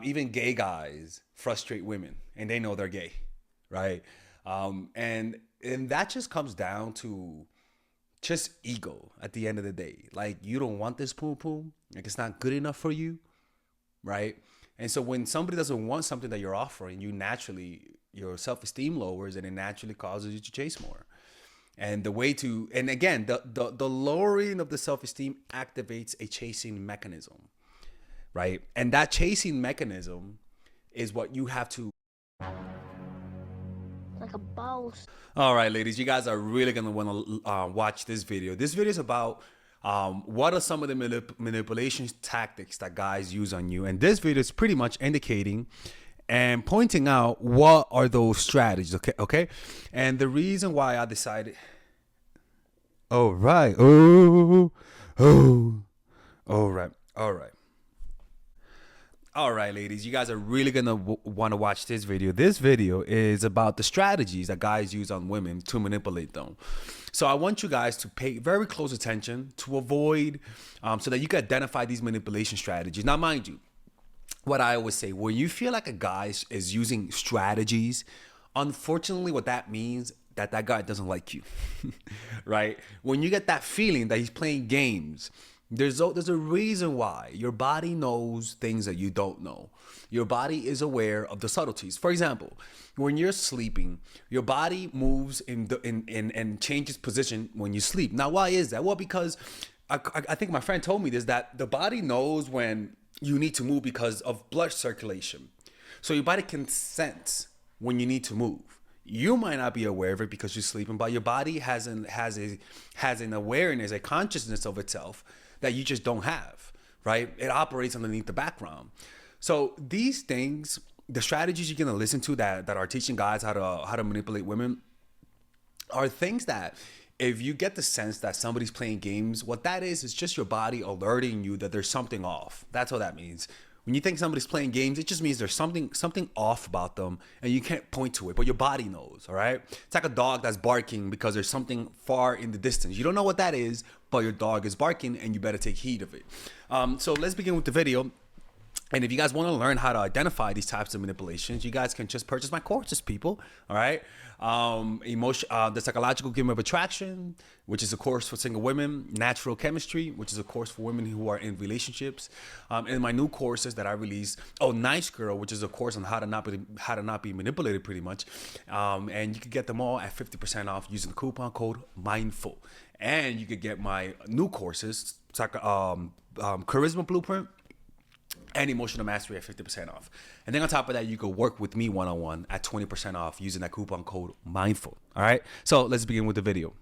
even gay guys frustrate women and they know they're gay, right? And that just comes down to just ego at the end of the day. Like, you don't want this poom poom, like it's not good enough for you, right? And so when somebody doesn't want something that you're offering, you naturally, your self-esteem lowers and it naturally causes you to chase more. And the way to, and again, the lowering of the self-esteem activates a chasing mechanism, right? And that chasing mechanism is what you have to. Like a boss. All right, ladies, you guys are really gonna want to watch this video. This video is about what are some of the manipulation tactics that guys use on you, and this video is pretty much indicating and pointing out what are those strategies. Okay. And the reason why I decided. All right. Oh. All right. All right, ladies, you guys are really gonna want to watch this video. This video is about the strategies that guys use on women to manipulate them. So I want you guys to pay very close attention to avoid, so that you can identify these manipulation strategies. Now, mind you, what I always say, when you feel like a guy is using strategies, unfortunately, what that means that guy doesn't like you, right? When you get that feeling that he's playing games, there's a reason why. Your body knows things that you don't know. Your body is aware of the subtleties. For example, when you're sleeping, your body moves and changes position when you sleep. Now, why is that? Well, because I think my friend told me this, that the body knows when you need to move because of blood circulation. So your body can sense when you need to move. You might not be aware of it because you're sleeping, but your body has an awareness, a consciousness of itself that you just don't have, right? It operates underneath the background. So these things, the strategies you're gonna listen to that are teaching guys how to manipulate women, are things that if you get the sense that somebody's playing games, what that is just your body alerting you that there's something off. That's what that means. When you think somebody's playing games, it just means there's something off about them and you can't point to it, but your body knows, all right? It's like a dog that's barking because there's something far in the distance. You don't know what that is, but your dog is barking and you better take heed of it. So let's begin with the video. And if you guys want to learn how to identify these types of manipulations, you guys can just purchase my courses, people. All right. The Psychological Game of Attraction, which is a course for single women. Natural Chemistry, which is a course for women who are in relationships. And my new courses that I released. Oh, Nice Girl, which is a course on how to not be manipulated, pretty much. And you can get them all at 50% off using the coupon code MINDFUL. And you could get my new courses, Charisma Blueprint and Emotional Mastery at 50% off. And then on top of that, you could work with me one-on-one at 20% off using that coupon code MINDFUL. All right, so let's begin with the video.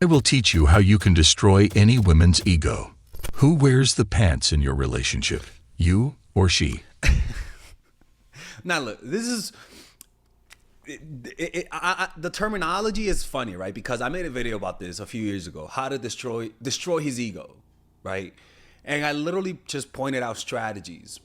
I will teach you how you can destroy any woman's ego. Who wears the pants in your relationship? You or she? Now look, this is the terminology is funny, right? Because I made a video about this a few years ago, how to destroy his ego, right? And I literally just pointed out strategies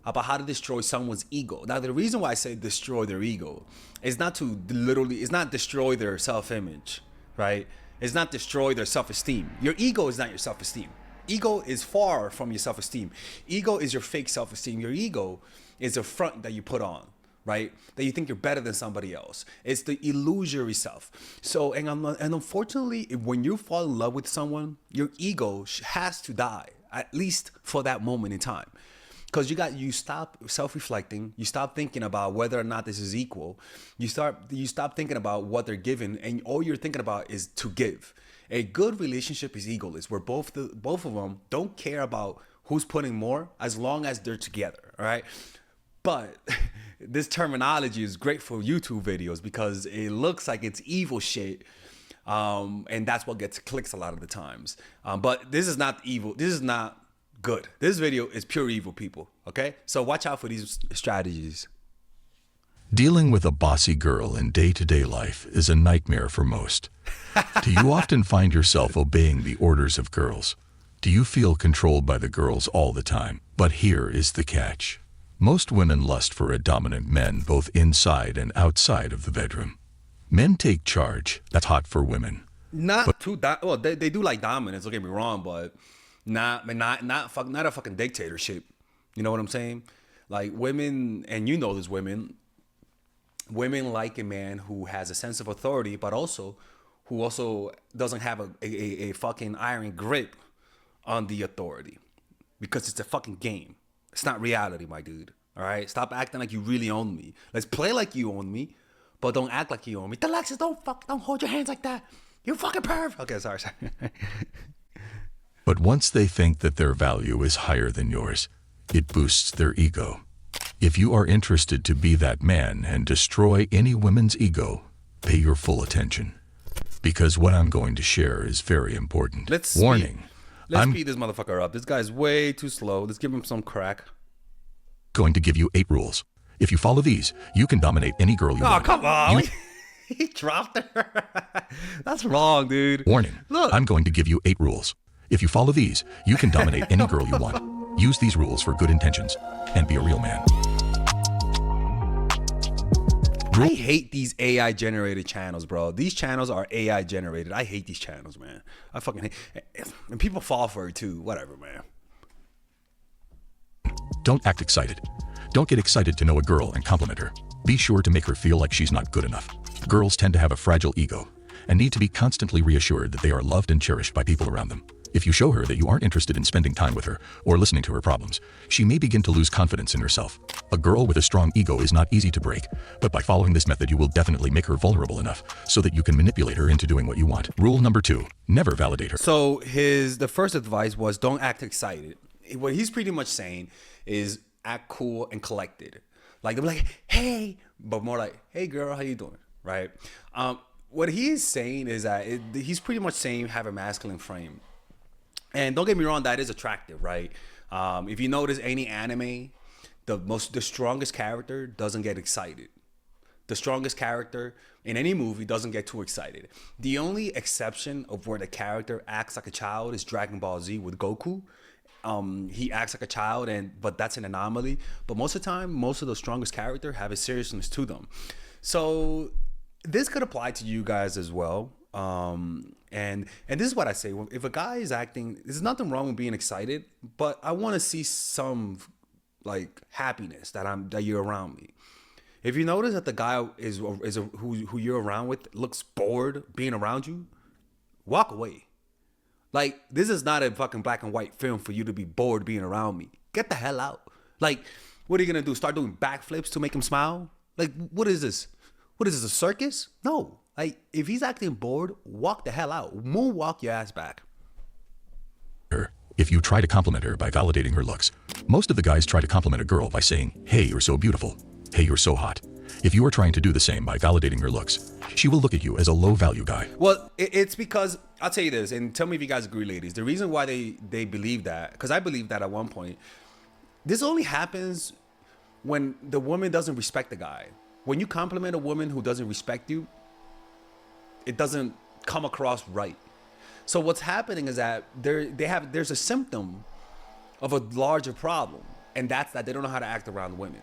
about how to destroy someone's ego. Now, the reason why I say destroy their ego is not to literally, it's not destroy their self-image, right? It's not destroy their self-esteem. Your ego is not your self-esteem. Ego is far from your self-esteem. Ego is your fake self-esteem. Your ego is a front that you put on, right? That you think you're better than somebody else. It's the illusory self. So, and unfortunately, when you fall in love with someone, your ego has to die, at least for that moment in time. Because you stop self-reflecting, you stop thinking about whether or not this is equal. You stop thinking about what they're giving, and all you're thinking about is to give. A good relationship is egoless, where both of them don't care about who's putting more as long as they're together, all right? But this terminology is great for YouTube videos because it looks like it's evil shit. And that's what gets clicks a lot of the times. But this is not evil. This is not good. This video is pure evil, people. Okay? So watch out for these strategies. Dealing with a bossy girl in day-to-day life is a nightmare for most. Do you often find yourself obeying the orders of girls? Do you feel controlled by the girls all the time? But here is the catch. Most women lust for a dominant man both inside and outside of the bedroom. Men take charge. That's hot for women. Not too well, they do like dominance, don't get me wrong, but not a fucking dictatorship. You know what I'm saying? Like women, and you know this, women like a man who has a sense of authority, but also who also doesn't have a fucking iron grip on the authority, because it's a fucking game. It's not reality, my dude. All right, stop acting like you really own me. Let's play like you own me, but don't act like you own me. Alexis, don't hold your hands like that. You fucking perv. Okay, sorry. But once they think that their value is higher than yours, it boosts their ego. If you are interested to be that man and destroy any woman's ego, pay your full attention. Because what I'm going to share is very important. Warning. Let's speed this motherfucker up. This guy's way too slow. Let's give him some crack. Going to give you 8 rules. If you follow these, you can dominate any girl you want. Oh, come on. He dropped her. That's wrong, dude. Warning. Look. I'm going to give you 8 rules. If you follow these, you can dominate any girl you want. Use these rules for good intentions and be a real man. I hate these AI generated channels, bro. These channels are AI generated. I hate these channels, man. I fucking hate it. And people fall for it too. Whatever, man. Don't act excited. Don't get excited to know a girl and compliment her. Be sure to make her feel like she's not good enough. Girls tend to have a fragile ego and need to be constantly reassured that they are loved and cherished by people around them. If you show her that you aren't interested in spending time with her or listening to her problems, she may begin to lose confidence in herself. A girl with a strong ego is not easy to break, but by following this method you will definitely make her vulnerable enough so that you can manipulate her into doing what you want. Rule number 2, never validate her. So the first advice was don't act excited. What he's pretty much saying is act cool and collected. Like they're like, hey, but more like, hey girl, how you doing? Right? What he is saying is that he's pretty much saying have a masculine frame. And don't get me wrong, that is attractive, right? If you notice any anime, the strongest character doesn't get excited. The strongest character in any movie doesn't get too excited. The only exception of where the character acts like a child is Dragon Ball Z with Goku. He acts like a child, but that's an anomaly. But most of the time, most of the strongest character have a seriousness to them. So this could apply to you guys as well. And this is what I say: if a guy is acting, there's nothing wrong with being excited, but I want to see some like happiness that you're around me. If you notice that the guy who you're around with looks bored being around you, walk away. Like, this is not a fucking black and white film for you to be bored being around me. Get the hell out. Like, what are you gonna do? Start doing backflips to make him smile? Like, what is this? What is this, a circus? No. Like, if he's acting bored, walk the hell out. Moonwalk your ass back. If you try to compliment her by validating her looks, most of the guys try to compliment a girl by saying, hey, you're so beautiful. Hey, you're so hot. If you are trying to do the same by validating her looks, she will look at you as a low-value guy. Well, it's because, I'll tell you this, and tell me if you guys agree, ladies. The reason why they believe that, because I believed that at one point, this only happens when the woman doesn't respect the guy. When you compliment a woman who doesn't respect you, it doesn't come across right. So what's happening is that there's a symptom of a larger problem, and that's that they don't know how to act around women.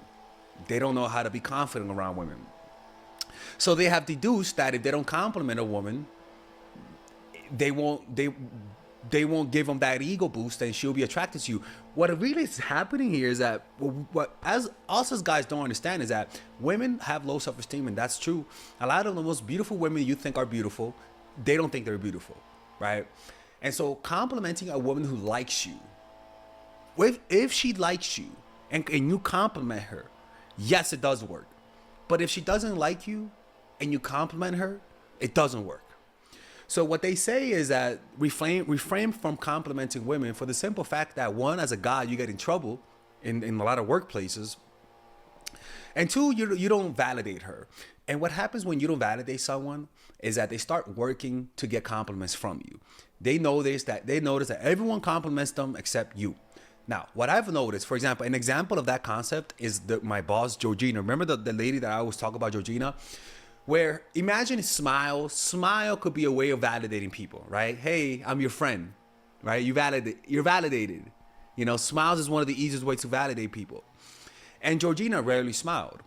They don't know how to be confident around women. So they have deduced that if they don't compliment a woman, they won't give them that ego boost, and she'll be attracted to you. What really is happening here is that what as us as guys don't understand is that women have low self-esteem, and that's true. A lot of the most beautiful women you think are beautiful, they don't think they're beautiful, right? And so complimenting a woman who likes you, if she likes you and you compliment her, yes, it does work. But if she doesn't like you and you compliment her, it doesn't work. So what they say is that refrain from complimenting women for the simple fact that, one, as a guy, you get in trouble in a lot of workplaces. And two, you don't validate her. And what happens when you don't validate someone is that they start working to get compliments from you. They notice that everyone compliments them except you. Now, what I've noticed, for example, an example of that concept is my boss, Georgina. Remember the lady that I always talk about, Georgina? Where imagine smile. Smile could be a way of validating people, right? Hey, I'm your friend, right? You're validated. You know, smiles is one of the easiest ways to validate people. And Georgina rarely smiled.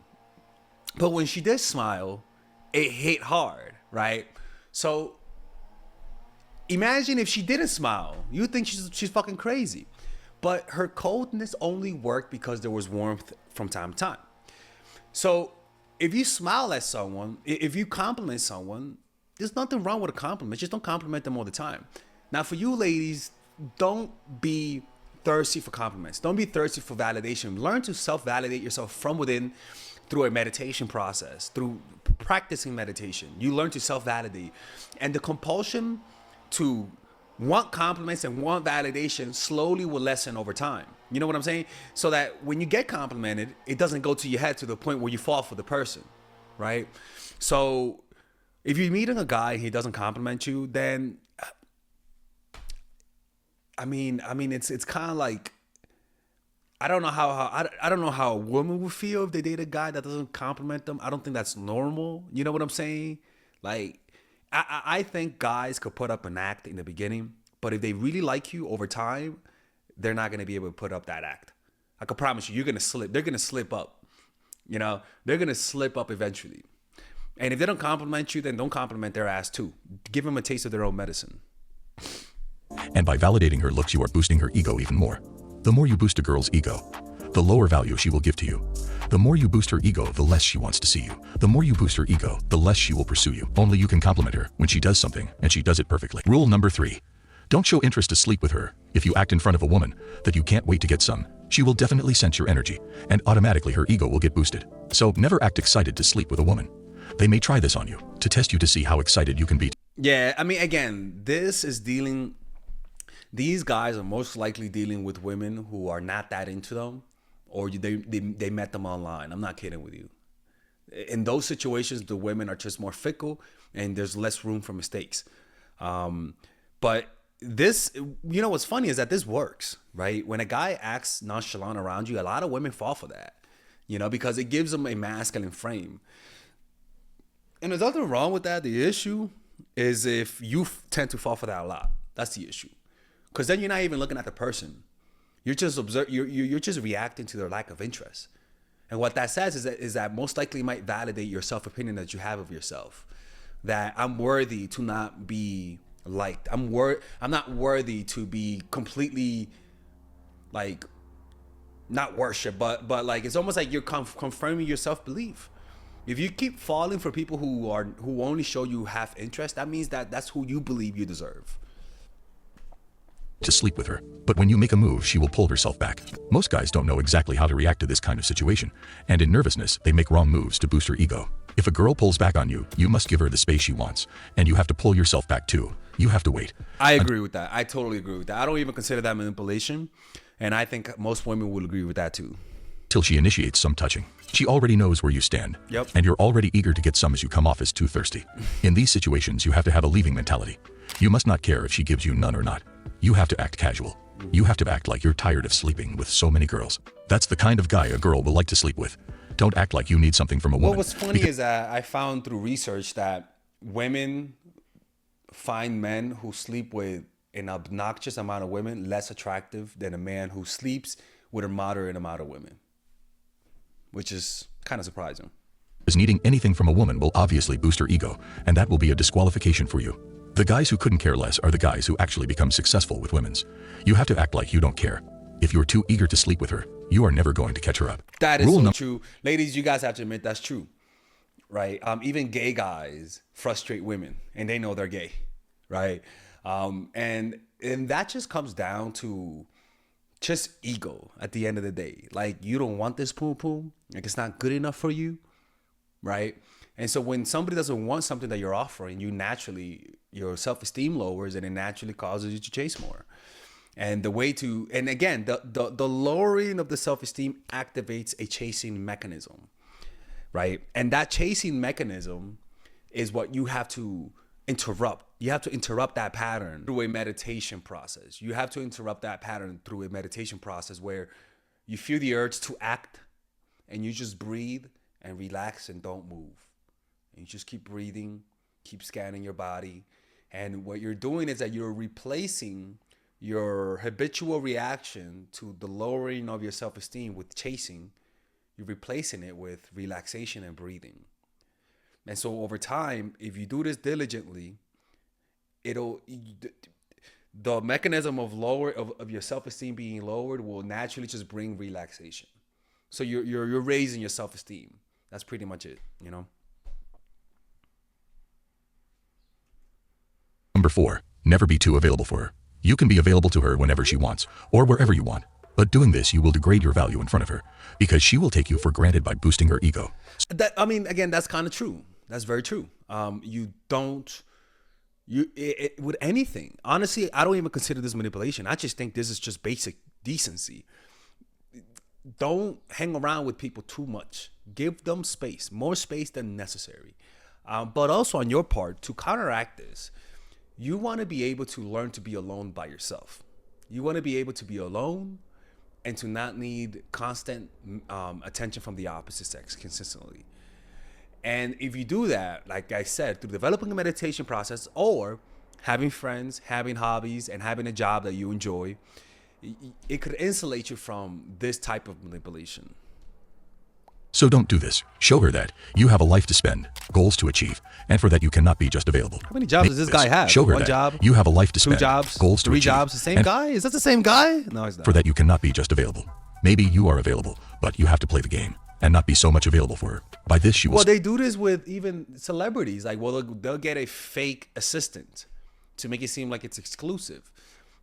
But when she did smile, it hit hard, right? So Imagine if she didn't smile. You think she's fucking crazy. But her coldness only worked because there was warmth from time to time. So if you smile at someone, if you compliment someone, there's nothing wrong with a compliment. Just don't compliment them all the time. Now, for you ladies, don't be thirsty for compliments. Don't be thirsty for validation. Learn to self-validate yourself from within through a meditation process, through practicing meditation. You learn to self-validate. And the compulsion to want compliments and want validation slowly will lessen over time. You know what I'm saying? So that when you get complimented, it doesn't go to your head to the point where you fall for the person, right? So if you're meeting a guy and he doesn't compliment you, then I mean, it's kind of like, I don't know I don't know how a woman would feel if they date a guy that doesn't compliment them. I don't think that's normal. You know what I'm saying? Like, I think guys could put up an act in the beginning, but if they really like you over time, they're not going to be able to put up that act. I can promise you, you're going to slip. They're going to slip up. You know, they're going to slip up eventually. And if they don't compliment you, then don't compliment their ass too. Give them a taste of their own medicine. And by validating her looks, you are boosting her ego even more. The more you boost a girl's ego, the lower value she will give to you. The more you boost her ego, the less she wants to see you. The more you boost her ego, the less she will pursue you. Only you can compliment her when she does something, and she does it perfectly. Rule number 3. Don't show interest to sleep with her. If you act in front of a woman that you can't wait to get some, she will definitely sense your energy, and automatically her ego will get boosted. So never act excited to sleep with a woman. They may try this on you, to test you to see how excited you can be. Yeah, I mean, again, these guys are most likely dealing with women who are not that into them, or they met them online. I'm not kidding with you. In those situations, the women are just more fickle and there's less room for mistakes. But this, you know, what's funny is that this works, right? When a guy acts nonchalant around you, a lot of women fall for that, you know, because it gives them a masculine frame. And there's nothing wrong with that. The issue is if you tend to fall for that a lot. That's the issue. Because then you're not even looking at the person. You're just you're just reacting to their lack of interest. And what that says is that most likely might validate your self-opinion that you have of yourself. That I'm worthy to not be liked. I'm not worthy to be completely, like, not worship, but like it's almost like you're confirming your self-belief. If you keep falling for people who only show you half interest, that means that that's who you believe you deserve. To sleep with her. But when you make a move, she will pull herself back. Most guys don't know exactly how to react to this kind of situation, and in nervousness, they make wrong moves to boost her ego. If a girl pulls back on you, you must give her the space she wants, and you have to pull yourself back too. You have to wait. I agree with that. I totally agree with that. I don't even consider that manipulation, and I think most women will agree with that too. Till she initiates some touching. She already knows where you stand. Yep. And you're already eager to get some as you come off as too thirsty. In these situations, you have to have a leaving mentality. You must not care if she gives you none or not. You have to act casual. You have to act like you're tired of sleeping with so many girls. That's the kind of guy a girl will like to sleep with. Don't act like you need something from a woman. Well, what's funny is that I found through research that women find men who sleep with an obnoxious amount of women less attractive than a man who sleeps with a moderate amount of women, which is kind of surprising. As needing anything from a woman will obviously boost her ego, and that will be a disqualification for you. The guys who couldn't care less are the guys who actually become successful with women's. You have to act like you don't care. If you're too eager to sleep with her, you are never going to catch her up. That is so true. Ladies, you guys have to admit that's true, right? Even gay guys frustrate women and they know they're gay, right? And that just comes down to just ego at the end of the day. Like, you don't want this poom poom. Like, it's not good enough for you, right? And so when somebody doesn't want something that you're offering, your self-esteem lowers and it naturally causes you to chase more. And the way to, and again, the lowering of the self-esteem activates a chasing mechanism, right? And that chasing mechanism is what you have to interrupt. You have to interrupt that pattern through a meditation process. You have to interrupt that pattern through a meditation process where you feel the urge to act and you just breathe and relax and don't move. And you just keep breathing, keep scanning your body. And what you're doing is that you're replacing your habitual reaction to the lowering of your self-esteem with chasing. You're replacing it with relaxation and breathing. And so over time, if you do this diligently, it'll the mechanism of of your self-esteem being lowered will naturally just bring relaxation. So you're raising your self-esteem. That's pretty much it, you know. Number 4, never be too available for her. You can be available to her whenever she wants, or wherever you want. But doing this, you will degrade your value in front of her, because she will take you for granted by boosting her ego. That, I mean, again, that's kind of true. That's very true. With anything, honestly, I don't even consider this manipulation. I just think this is just basic decency. Don't hang around with people too much. Give them space, more space than necessary. But also on your part, to counteract this, you want to be able to learn to be alone by yourself. You want to be able to be alone and to not need constant attention from the opposite sex consistently. And if you do that, like I said, through developing a meditation process or having friends, having hobbies, and having a job that you enjoy, it could insulate you from this type of manipulation. So don't do this. Show her that you have a life to spend, goals to achieve, and for that you cannot be just available. How many jobs does this guy have? Show her One that job, you have a life to spend, 2 jobs, goals to 3 achieve, jobs. The same guy? Is that the same guy? No, he's not. For that you cannot be just available. Maybe you are available, but you have to play the game and not be so much available for her. By this, she will. Well, they do this with even celebrities. Like, well, they'll get a fake assistant to make it seem like it's exclusive.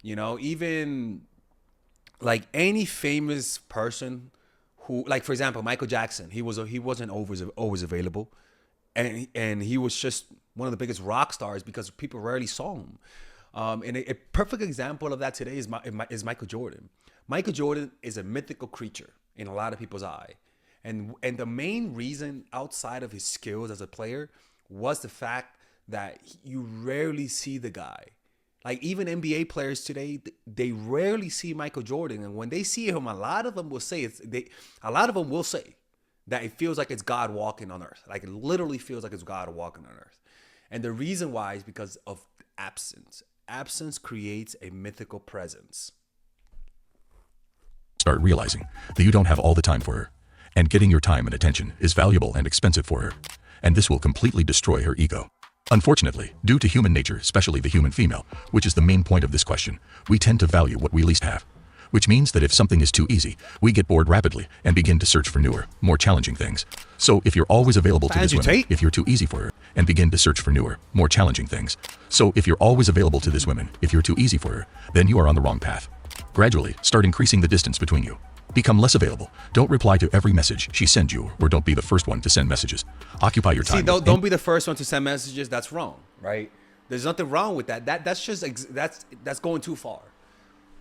You know, even like any famous person who, like, for example, Michael Jackson, he wasn't always available, and he was just one of the biggest rock stars because people rarely saw him. And a perfect example of that today is Michael Jordan. Michael Jordan is a mythical creature in a lot of people's eye, and the main reason outside of his skills as a player was the fact that you rarely see the guy. Like, even NBA players today, they rarely see Michael Jordan, and when they see him, a lot of them will say that it feels like it's God walking on earth. Like, it literally feels like it's God walking on earth. And the reason why is because of absence. Absence creates a mythical presence. Start realizing that you don't have all the time for her, and getting your time and attention is valuable and expensive for her, and this will completely destroy her ego. Unfortunately, due to human nature, especially the human female, which is the main point of this question, we tend to value what we least have, which means that if something is too easy, we get bored rapidly and begin to search for newer, more challenging things. So if you're always available to this woman, if you're too easy for her, and begin to search for newer, more challenging things. So if you're always available to this woman, if you're too easy for her, then you are on the wrong path. Gradually, start increasing the distance between you. Become less available. Don't reply to every message she sends you, or don't be the first one to send messages. Occupy your time. See, don't be the first one to send messages. That's wrong, right? There's nothing wrong with that. That's just that's going too far.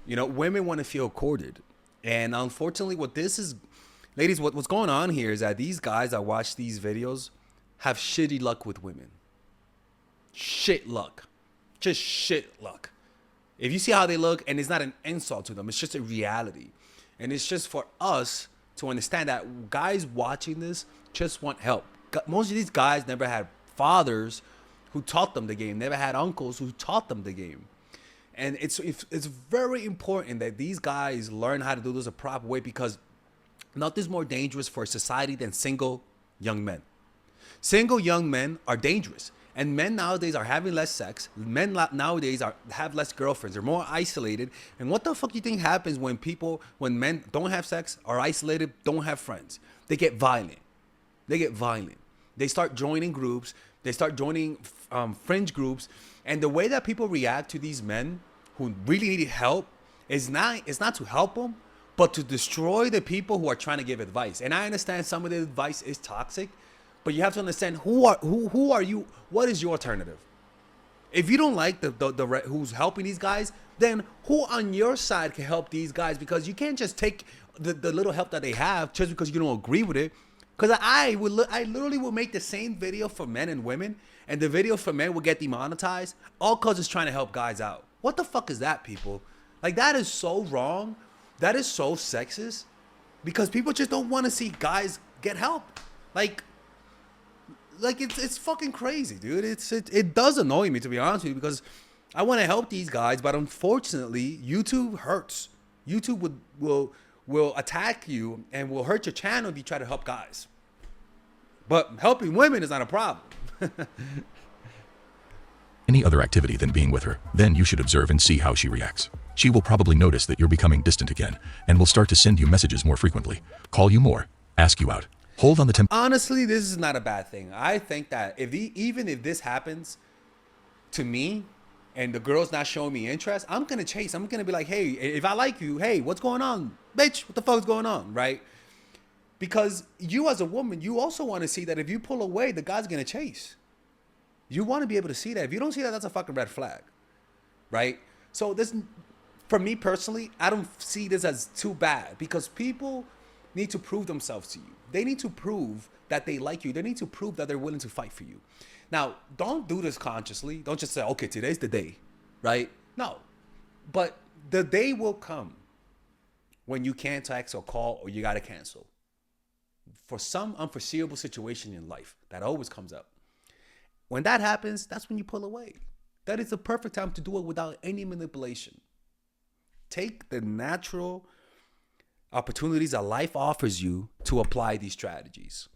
You know, women want to feel courted, and unfortunately, ladies, what's going on here is that these guys that watch these videos have shitty luck with women. Shit luck, just shit luck. If you see how they look, and it's not an insult to them, it's just a reality. And it's just for us to understand that guys watching this just want help. Most of these guys never had fathers who taught them the game, never had uncles who taught them the game. And it's very important that these guys learn how to do this a proper way, because nothing's more dangerous for society than single young men. Single young men are dangerous. And men nowadays are having less sex. Men nowadays have less girlfriends. They're more isolated. And what the fuck do you think happens when men don't have sex, are isolated, don't have friends? They get violent. They start joining groups. They start joining fringe groups. And the way that people react to these men who really need help is not to help them, but to destroy the people who are trying to give advice. And I understand some of the advice is toxic, but you have to understand who are you? What is your alternative? If you don't like the who's helping these guys, then who on your side can help these guys? Because you can't just take the little help that they have just because you don't agree with it. Because I literally will make the same video for men and women, and the video for men will get demonetized, all because it's trying to help guys out. What the fuck is that, people? Like, that is so wrong. That is so sexist, because people just don't want to see guys get help. Like it's fucking crazy, dude. It does annoy me, to be honest with you, because I want to help these guys, but unfortunately, YouTube hurts. YouTube will attack you and will hurt your channel if you try to help guys. But helping women is not a problem. any other activity than being with her. Then you should observe and see how she reacts. She will probably notice that you're becoming distant again and will start to send you messages more frequently, call you more, ask you out. Hold on the Honestly, this is not a bad thing. I think that even if this happens to me and the girl's not showing me interest, I'm gonna chase. I'm gonna be like, hey, if I like you, hey, what's going on? Bitch, what the fuck is going on, right? Because you as a woman, you also want to see that if you pull away, the guy's gonna chase. You want to be able to see that. If you don't see that, that's a fucking red flag, right? So this, for me personally, I don't see this as too bad because people need to prove themselves to you. They need to prove that they like you. They need to prove that they're willing to fight for you. Now, don't do this consciously. Don't just say, okay, today's the day, right? No, but the day will come when you can't text or call or you got to cancel. For some unforeseeable situation in life, that always comes up. When that happens, that's when you pull away. That is the perfect time to do it without any manipulation. Take the natural opportunities that life offers you to apply these strategies.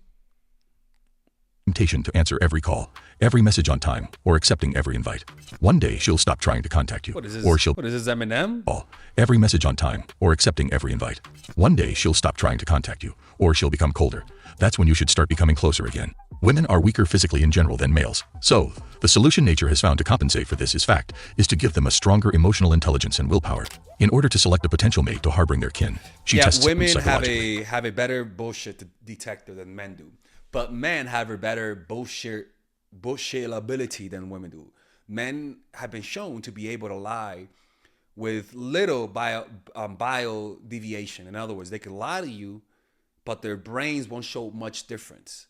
Temptation to answer every call, every message on time, or accepting every invite. One day she'll stop trying to contact you. What is this? Or she'll What is this, Eminem? call, every message on time, or accepting every invite. One day she'll stop trying to contact you, or she'll become colder. That's when you should start becoming closer again. Women are weaker physically in general than males. So, the solution nature has found to compensate for this is to give them a stronger emotional intelligence and willpower. In order to select a potential mate to harboring their kin, she tests them women psychologically. have a better bullshit detector than men do. But men have a better bullshit ability than women do. Men have been shown to be able to lie with little bio deviation. In other words, they can lie to you, but their brains won't show much difference.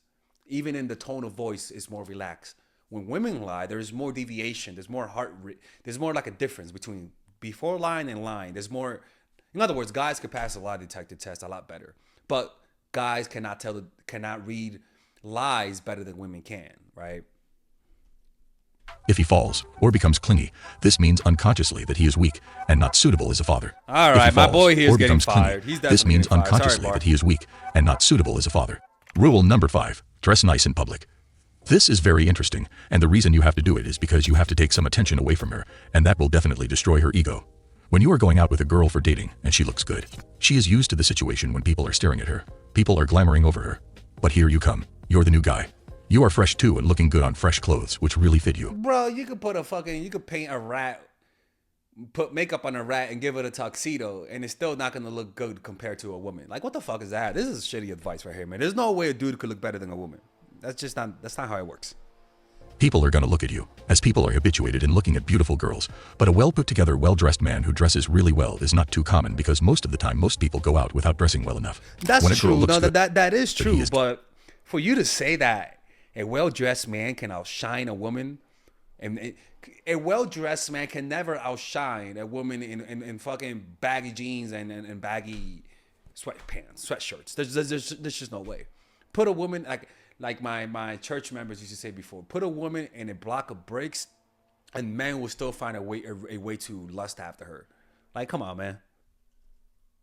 Even in the tone of voice is more relaxed. When women lie, there's more deviation. There's more there's more like a difference between before lying and lying. There's more. In other words, guys can pass a lie detector test a lot better, but guys cannot read lies better than women can, right? If he falls or becomes clingy, this means unconsciously that he is weak and not suitable as a father. All right, my boy here is getting fired. He's definitely this means getting fired. unconsciously Sorry, that he is weak and not suitable as a father. Rule number 5, dress nice in public. This is very interesting, and the reason you have to do it is because you have to take some attention away from her, and that will definitely destroy her ego. When you are going out with a girl for dating and she looks good, she is used to the situation when people are staring at her. People are glamoring over her. But here you come. You're the new guy. You are fresh too and looking good on fresh clothes, which really fit you. Bro, you could paint a rat, put makeup on a rat and give it a tuxedo, and it's still not gonna look good compared to a woman. Like, what the fuck is that? This is shitty advice right here, man. There's no way a dude could look better than a woman. That's not how it works. People are gonna look at you, as people are habituated in looking at beautiful girls. But a well-put-together, well-dressed man who dresses really well is not too common because most of the time, most people go out without dressing well enough. That's true. No, that is true. But for you to say that a well-dressed man can outshine a woman, and a well-dressed man can never outshine a woman in fucking baggy jeans and baggy sweatpants, sweatshirts. There's just no way. Put a woman like my church members used to say before. Put a woman in a block of bricks, and men will still find a way to lust after her. Like, come on, man.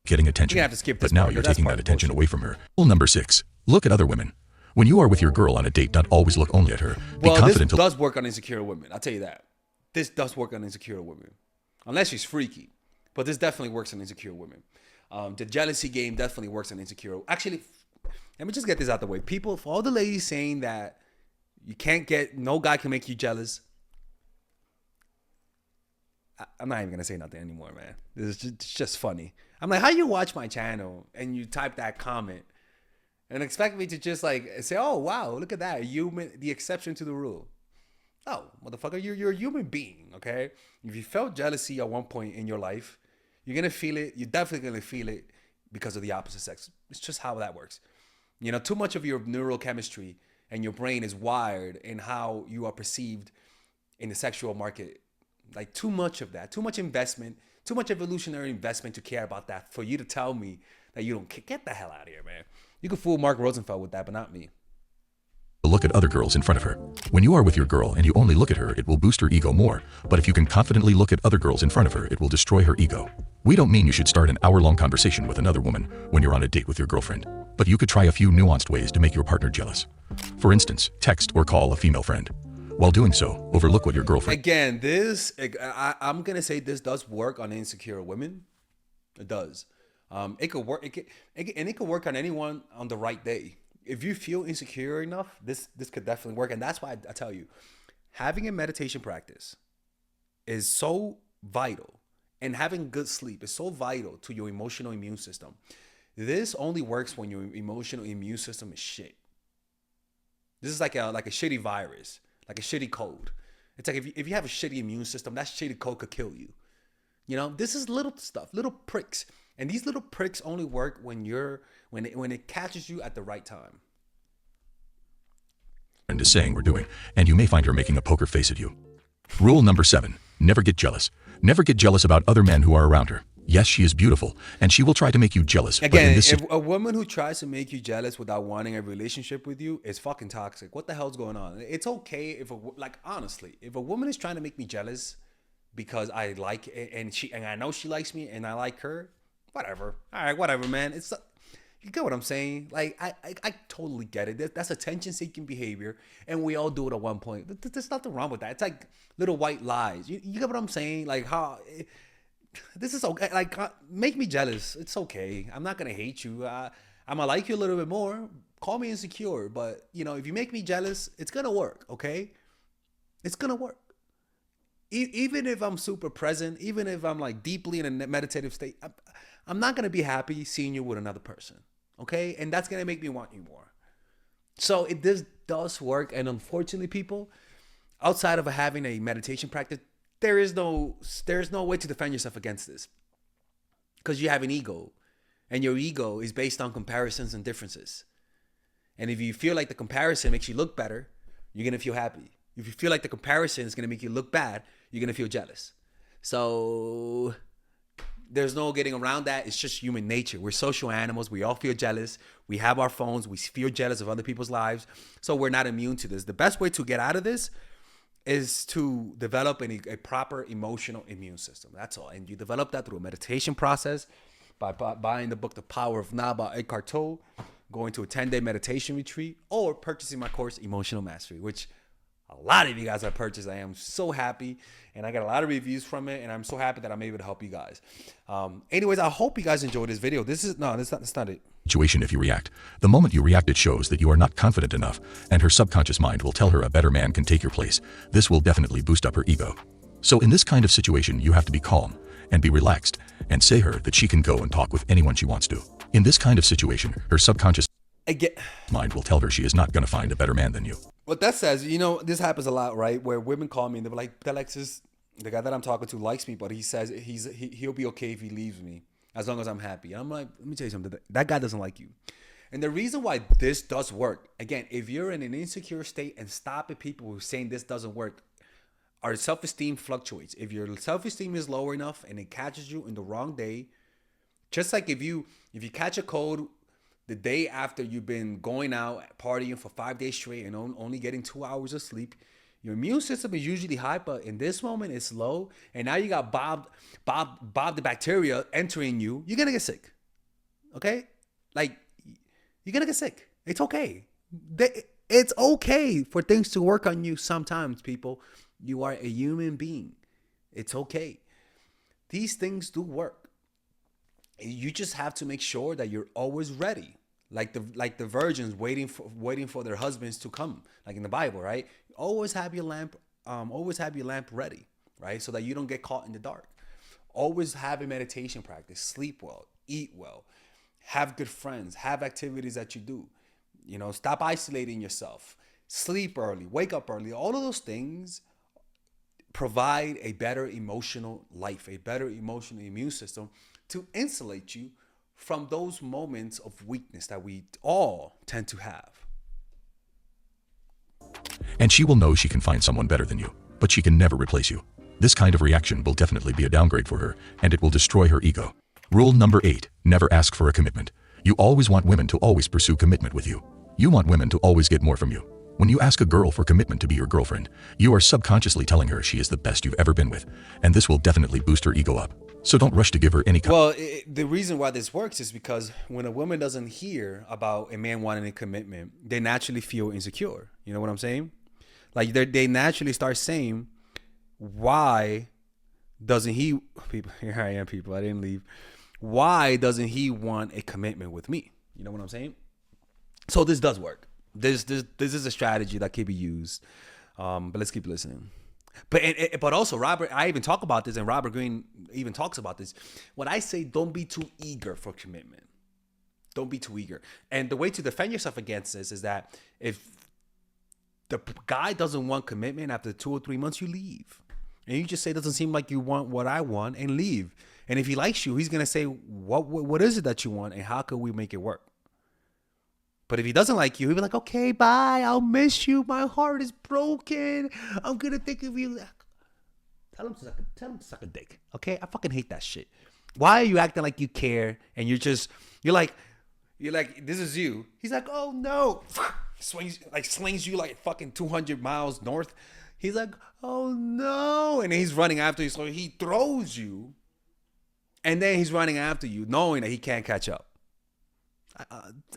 Getting attention. You're gonna have to skip this but now part, you're that's taking part that of the attention bullshit. away from her. Rule number 6, look at other women. When you are with your girl on a date, don't always look only at her. Be Well, confident this does work on insecure women. I'll tell you that. This does work on insecure women. Unless she's freaky. But this definitely works on insecure women. The jealousy game definitely works on insecure. Actually, let me just get this out the way. People, for all the ladies saying that no guy can make you jealous. I'm not even going to say nothing anymore, man. This is just funny. I'm like, how you watch my channel and you type that comment and expect me to just like say, oh, wow, look at that. The exception to the rule. Oh, motherfucker, you're a human being, okay? If you felt jealousy at one point in your life, you're going to feel it. You're definitely going to feel it because of the opposite sex. It's just how that works. You know, too much of your neurochemistry and your brain is wired in how you are perceived in the sexual market. Like, too much of that, too much investment, too much evolutionary investment to care about that for you to tell me that you don't get the hell out of here, man. You can fool Mark Rosenfeld with that, but not me. look at other girls in front of her. When you are with your girl and you only look at her, it will boost her ego more. But if you can confidently look at other girls in front of her, it will destroy her ego. We don't mean you should start an hour-long conversation with another woman when you're on a date with your girlfriend. But you could try a few nuanced ways to make your partner jealous. For instance, text or call a female friend. While doing so, overlook what your girlfriend Again, I'm gonna say this does work on insecure women. It does. It could work. And it could work on anyone on the right day. If you feel insecure enough, this could definitely work. And that's why I tell you, having a meditation practice is so vital, and having good sleep is so vital to your emotional immune system. This only works when your emotional immune system is shit. This is like a shitty virus, like a shitty cold. It's like if you have a shitty immune system, that shitty cold could kill you. You know, this is little stuff, little pricks. And these little pricks only work when it catches you at the right time. is saying or doing, and you may find her making a poker face at you. Rule number 7. Never get jealous. Never get jealous about other men who are around her. Yes, she is beautiful, and she will try to make you jealous. Again, if a woman who tries to make you jealous without wanting a relationship with you is fucking toxic. What the hell's going on? It's okay if honestly, if a woman is trying to make me jealous because I like and I know she likes me and I like her, whatever. All right, whatever, man. You get what I'm saying? Like I totally get it. That's attention-seeking behavior, and we all do it at one point. There's nothing wrong with that. It's like little white lies. You get what I'm saying? Like how. This is okay. Like, make me jealous. It's okay. I'm not gonna hate you. I'm gonna like you a little bit more. Call me insecure, but if you make me jealous, it's gonna work. Okay, it's gonna work. Even if I'm super present, even if I'm like deeply in a meditative state, I'm not gonna be happy seeing you with another person. Okay, and that's gonna make me want you more. So this does work, and unfortunately, people, outside of having a meditation practice, there's no way to defend yourself against this, because you have an ego, and your ego is based on comparisons and differences. And if you feel like the comparison makes you look better, you're gonna feel happy. If you feel like the comparison is gonna make you look bad, you're gonna feel jealous. So there's no getting around that. It's just human nature. We're social animals. We all feel jealous. We have our phones. We feel jealous of other people's lives. So we're not immune to this. The best way to get out of this is to develop a proper emotional immune system. That's all. And you develop that through a meditation process by buying the book The Power of Now by Eckhart Tolle, going to a 10-day meditation retreat, or purchasing my course Emotional Mastery, which a lot of you guys have purchased. I am so happy, and I got a lot of reviews from it, and I'm so happy that I'm able to help you guys. Anyways, I hope you guys enjoyed this video. That's not it. Situation. If you react, the moment you react, it shows that you are not confident enough, and her subconscious mind will tell her a better man can take your place. This will definitely boost up her ego. So in this kind of situation, you have to be calm and be relaxed and say her that she can go and talk with anyone she wants to. In this kind of situation, her subconscious mind will tell her she is not going to find a better man than you. What that says, this happens a lot, right? Where women call me and they're like, Alexis, the guy that I'm talking to likes me, but he says he'll be okay if he leaves me, as long as I'm happy. And I'm like, let me tell you something. That guy doesn't like you. And the reason why this does work, again, if you're in an insecure state and stopping people who are saying this doesn't work, our self-esteem fluctuates. If your self-esteem is low enough and it catches you in the wrong day, just like if you catch a cold the day after you've been going out partying for 5 days straight and only getting 2 hours of sleep, your immune system is usually high, but in this moment it's low, and now you got Bob the bacteria entering you. You're gonna get sick. Okay, like you're gonna get sick. It's okay. It's okay for things to work on you sometimes, people. You are a human being. It's okay. These things do work. You just have to make sure that you're always ready, like the virgins waiting for their husbands to come, like in the Bible, right? Always have your lamp ready, right? So that you don't get caught in the dark. Always have a meditation practice, sleep well, eat well, have good friends, have activities that you do. Stop isolating yourself, sleep early, wake up early. All of those things provide a better emotional life, a better emotional immune system to insulate you from those moments of weakness that we all tend to have. And she will know she can find someone better than you, but she can never replace you. This kind of reaction will definitely be a downgrade for her, and it will destroy her ego. Rule number 8, never ask for a commitment. You always want women to always pursue commitment with you. You want women to always get more from you. When you ask a girl for commitment to be your girlfriend, you are subconsciously telling her she is the best you've ever been with, and this will definitely boost her ego up. So don't rush to give her any the reason why this works is because when a woman doesn't hear about a man wanting a commitment, they naturally feel insecure. You know what I'm saying? Like they naturally start saying, why doesn't he, people, here I am, people, I didn't leave. Why doesn't he want a commitment with me? You know what I'm saying? So this does work. This is a strategy that can be used. But let's keep listening. But also Robert, I even talk about this, and Robert Greene even talks about this. When I say don't be too eager for commitment, don't be too eager. And the way to defend yourself against this is that if the guy doesn't want commitment after 2 or 3 months, you leave. And you just say, doesn't seem like you want what I want, and leave. And if he likes you, he's going to say, what is it that you want, and how can we make it work? But if he doesn't like you, he'll be like, okay, bye. I'll miss you. My heart is broken. I'm going to think of you. Tell him to suck a dick. Okay? I fucking hate that shit. Why are you acting like you care? And you're like, this is you. He's like, oh no. Slings you like fucking 200 miles north. He's like, oh no. And then he's running after you. So he throws you. And then he's running after you, knowing that he can't catch up.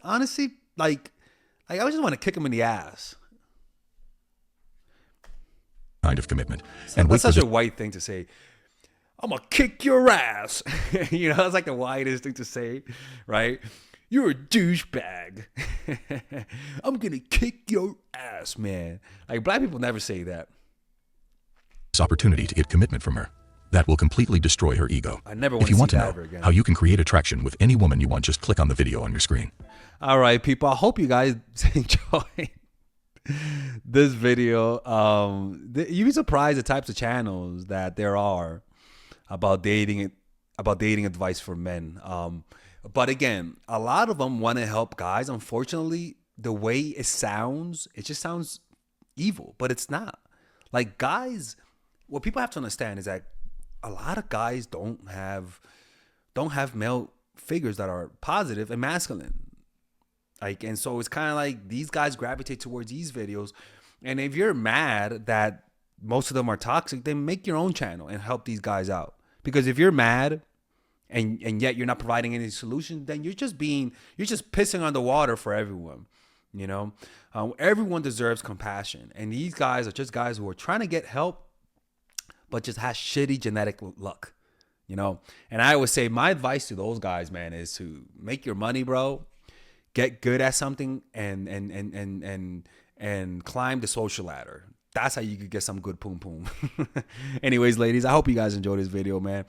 Honestly, like I just want to kick him in the ass. Kind of commitment. And that's such a white thing to say. I'm gonna kick your ass. You know, that's like the whitest thing to say, right? You're a douchebag. I'm gonna kick your ass, man. Like black people never say that. This opportunity to get commitment from her. That will completely destroy her ego. I never want if you to want see to that know ever again. how you can create attraction with any woman you want, just click on the video on your screen. All right, people. I hope you guys enjoy this video. You'd be surprised the types of channels that there are about dating advice for men. But again, a lot of them want to help guys. Unfortunately, the way it just sounds evil, but it's not. Like guys, what people have to understand is that a lot of guys don't have male figures that are positive and masculine. Like, and so it's kind of like these guys gravitate towards these videos. And if you're mad that most of them are toxic, then make your own channel and help these guys out. Because if you're mad and yet you're not providing any solution, then you're just pissing on the water for everyone. You know, everyone deserves compassion. And these guys are just guys who are trying to get help, but just has shitty genetic luck, you know? And I always say my advice to those guys, man, is to make your money, bro. Get good at something and climb the social ladder. That's how you could get some good poom poom. Anyways, ladies, I hope you guys enjoyed this video, man.